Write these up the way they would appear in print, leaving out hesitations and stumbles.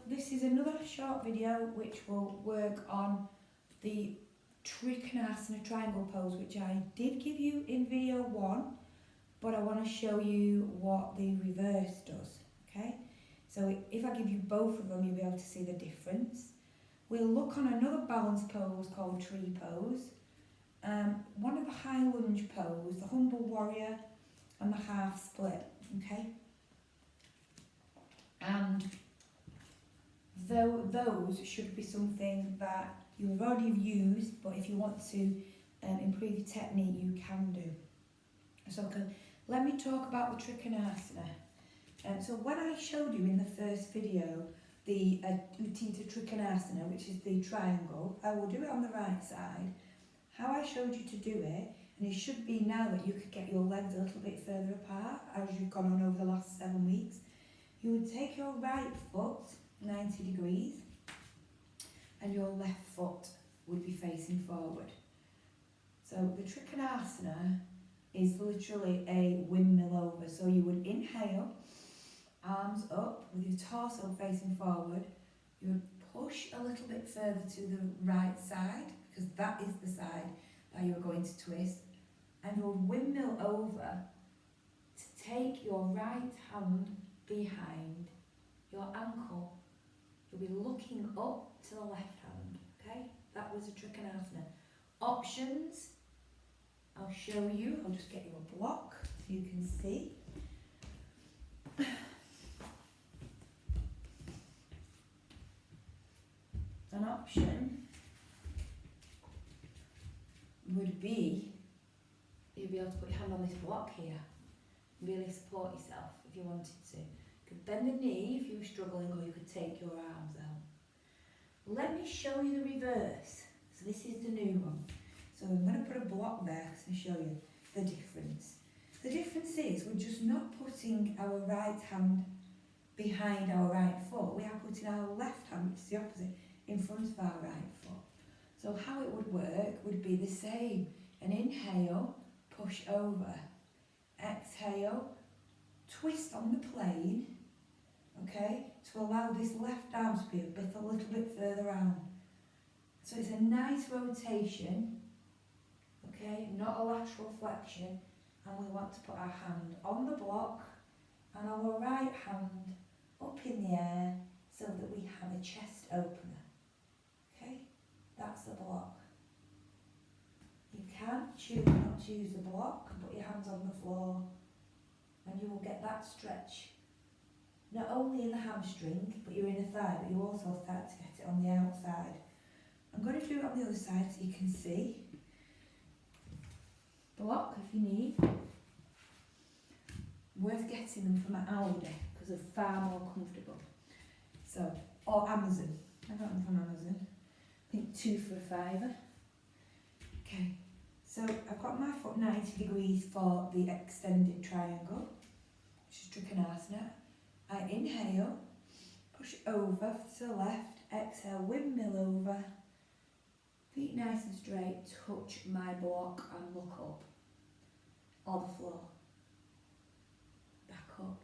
this is another short video which will work on the Trikonasana triangle pose, which I did give you in video 1, but I want to show you what the reverse does, okay? So if I give you both of them, you'll be able to see the difference. We'll look on another balance pose called tree pose, one of the high lunge pose, the humble warrior, and the half split, okay? And those should be something that you've already used, but if you want to improve your technique, you can do. So let me talk about the Trikonasana. So when I showed you in the first video the Utthita Trikonasana, which is the triangle, I will do it on the right side. How I showed you to do it, and it should be now that you could get your legs a little bit further apart as you've gone on over the last 7 weeks. You would take your right foot 90 degrees and your left foot would be facing forward. So the Trikonasana is literally a windmill over. So you would inhale, arms up with your torso facing forward. You would push a little bit further to the right side because that is the side that you are going to twist, and you would windmill over to take your right hand behind your ankle. You'll be looking up to the left hand, okay? That was a Trikonasana. Options, I'll show you. I'll just get you a block so you can see. An option would be, you'd be able to put your hand on this block here and really support yourself if you wanted to. You could bend the knee if you were struggling, or you could take your arms out. Let me show you the reverse. So this is the new one. So I'm going to put a block there to show you the difference. The difference is we're just not putting our right hand behind our right foot. We are putting our left hand, which is the opposite, in front of our right foot. So how it would work would be the same. An inhale, push over. Exhale, twist on the plane, okay, to allow this left arm to be a little bit further out. So it's a nice rotation, okay, not a lateral flexion, and we want to put our hand on the block and our right hand up in the air so that we have a chest opener. Okay, that's the block. You can choose not to use the block and put your hands on the floor, and you will get that stretch not only in the hamstring but your inner thigh, but you also start to get it on the outside. I'm going to do it on the other side so you can see. Block if you need. Worth getting them from Aldi because they're far more comfortable. So, or Amazon. I got them from Amazon. I think 2 for $5. Okay, so I've got my foot 90 degrees for the extended triangle, which is Trikonasana. I inhale, push over to the left, exhale, windmill over, feet nice and straight, touch my block and look up, or the floor, back up.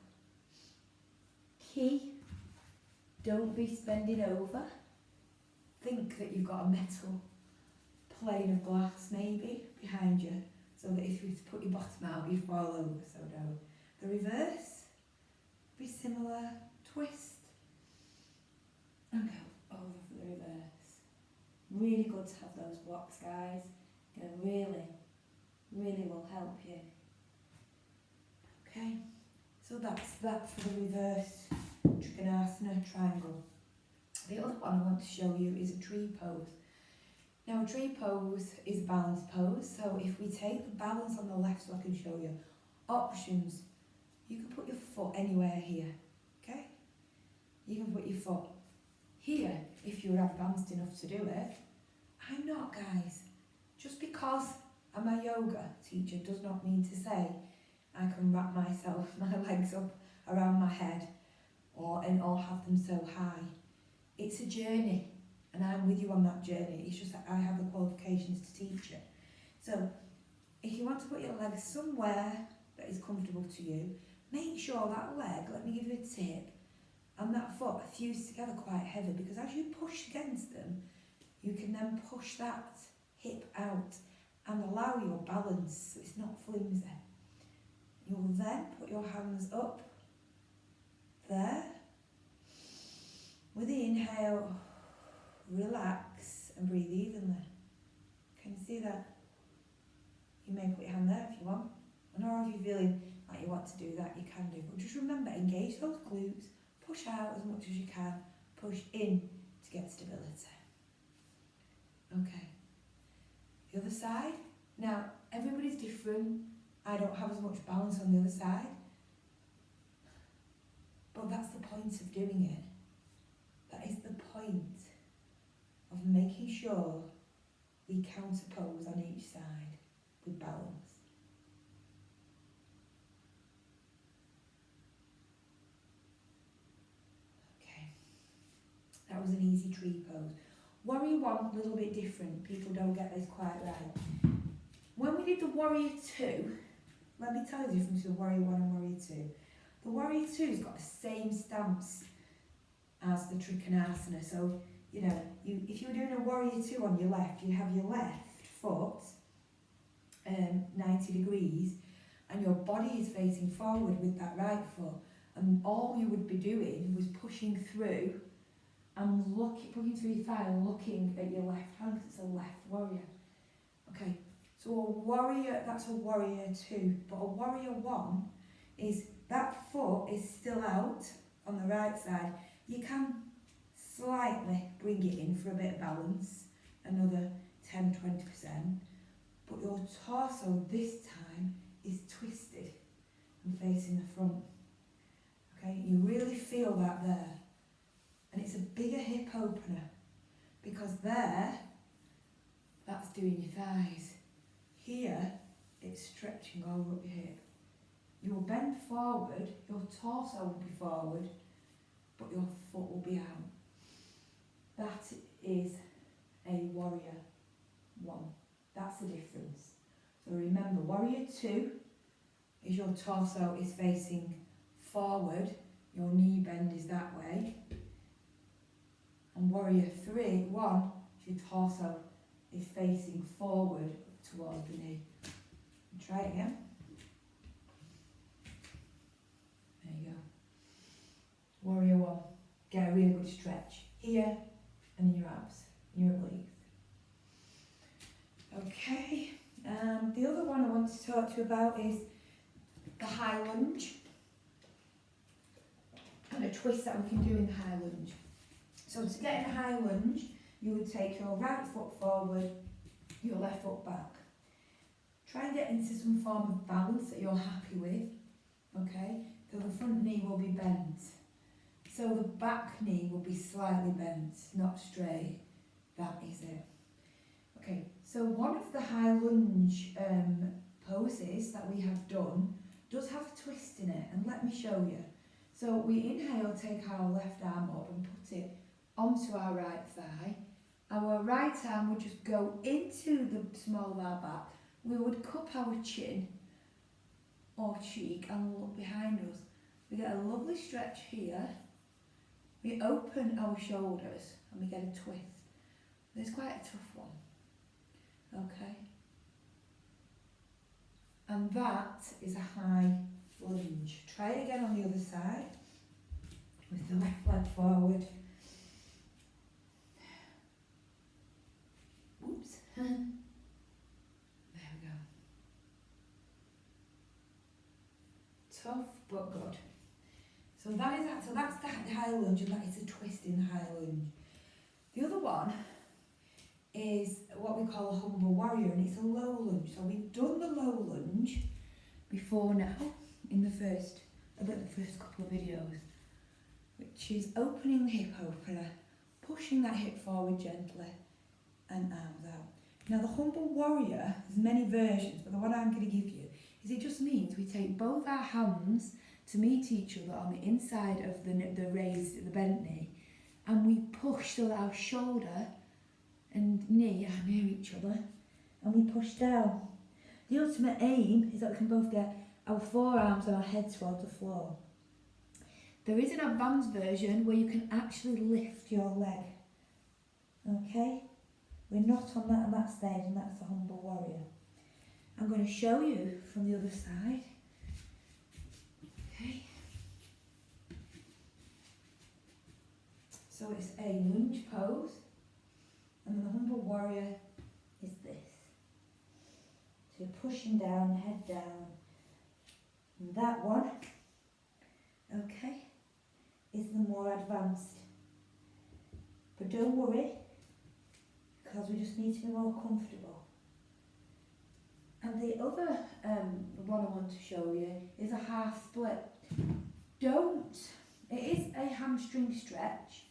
Key, don't be spending over. Think that you've got a metal plane of glass maybe behind you, so that if you put your bottom out you fall over, so don't. The reverse, be similar, twist and go over for the reverse. Really good to have those blocks, guys. It really will help you. Okay, so that's that for the reverse Trikonasana triangle. The other one I want to show you is a tree pose. Now, a tree pose is a balance pose, so if we take the balance on the left, so I can show you options, you can put your foot anywhere here, okay? You can put your foot here if you're advanced enough to do it. I'm not, guys. Just because I'm a yoga teacher does not mean to say I can wrap my legs up around my head or have them so high. It's a journey. And I'm with you on that journey. It's just that I have the qualifications to teach it. So if you want to put your legs somewhere that is comfortable to you, make sure that leg, let me give you a tip, and that foot are fused together quite heavy, because as you push against them, you can then push that hip out and allow your balance so it's not flimsy. You'll then put your hands up there. With the inhale, relax and breathe evenly. Can you see that? You may put your hand there if you want, or if you're feeling like you want to do that, you can do. But just remember, engage those glutes, push out as much as you can, push in to get stability. Okay. The other side. Now, everybody's different. I don't have as much balance on the other side. But that's the point of doing it. That is the point of making sure we counterpose on each side with balance. Okay. That was an easy tree pose. Warrior 1, a little bit different. People don't get this quite right. When we did the Warrior 2, let me tell you the difference between Warrior 1 and Warrior 2. The Warrior 2's got the same stance as the Trikonasana. So, you know, if you were doing a Warrior 2 on your left, you have your left foot 90 degrees and your body is facing forward with that right foot. And all you would be doing was pushing through and pushing through your thigh and looking at your left hand, because it's a left warrior. Okay, so a warrior, that's a Warrior 2, but a Warrior 1 is that foot is still out on the right side. You can slightly bring it in for a bit of balance, another 10-20%, but your torso this time is twisted and facing the front. Okay, you really feel that there. And it's a bigger hip opener, because there, that's doing your thighs. Here, it's stretching over up your hip. You'll bend forward, your torso will be forward, but your foot will be out. That is a Warrior 1. That's the difference. So remember, Warrior 2 is your torso is facing forward, your knee bend is that way. And Warrior 1, your torso is facing forward towards the knee. And try it again. There you go. Warrior 1. Get a really good stretch here and in your abs, in your obliques. Okay. The other one I want to talk to you about is the high lunge. And a twist that we can do in the high lunge. So to get in a high lunge, you would take your right foot forward, your left foot back. Try and get into some form of balance that you're happy with, okay? So the front knee will be bent. So the back knee will be slightly bent, not straight. That is it. Okay, so one of the high lunge poses that we have done does have a twist in it, and let me show you. So we inhale, take our left arm up and put it onto our right thigh. Our right arm would just go into the small of our back. We would cup our chin or cheek and look behind us. We get a lovely stretch here. We open our shoulders and we get a twist. It's quite a tough one. Okay. And that is a high lunge. Try it again on the other side. With the left leg forward. Oops. There we go. Tough but good. So that is that. So that's the high lunge, and that is a twist in the high lunge. The other one is what we call a humble warrior, and it's a low lunge. So we've done the low lunge before now in the first couple of videos, which is opening the hip opener, pushing that hip forward gently, and arms out. Now the humble warrior, there's many versions, but the one I'm going to give you is it just means we take both our hands to meet each other on the inside of the bent knee, and we push so that our shoulder and knee are near each other, and we push down. The ultimate aim is that we can both get our forearms and our head towards the floor. There is an advanced version where you can actually lift your leg. Okay? We're not on that stage, and that's the humble warrior. I'm going to show you from the other side. Okay? So it's a lunge pose, and the humble warrior is this. So you're pushing down, head down. And that one, okay, is the more advanced. But don't worry, because we just need to be more comfortable. And the other one I want to show you is a half split. It is a hamstring stretch,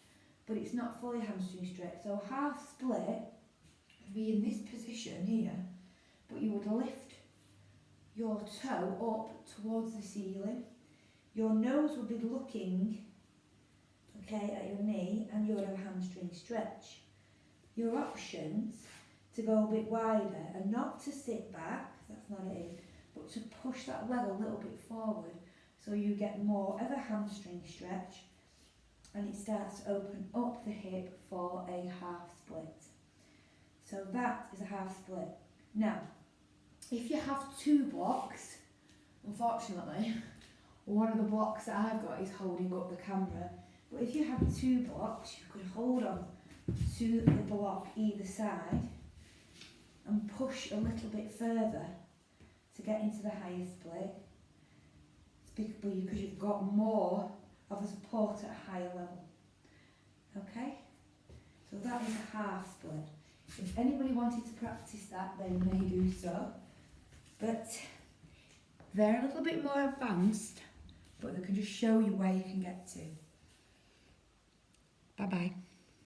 but it's not fully hamstring stretch. So half split would be in this position here, but you would lift your toe up towards the ceiling. Your nose would be looking, okay, at your knee, and you would have a hamstring stretch. Your options to go a bit wider and not to sit back, that's not it, but to push that leg a little bit forward so you get more of a hamstring stretch, and it starts to open up the hip for a half split. So that is a half split. Now, if you have two blocks, unfortunately, one of the blocks that I've got is holding up the camera, but if you have two blocks, you could hold on to the block either side and push a little bit further to get into the higher split. It's because you've got more of a support at a higher level. Okay? So that is a half split. If anybody wanted to practice that, they may do so. But they're a little bit more advanced, but they can just show you where you can get to. Bye bye.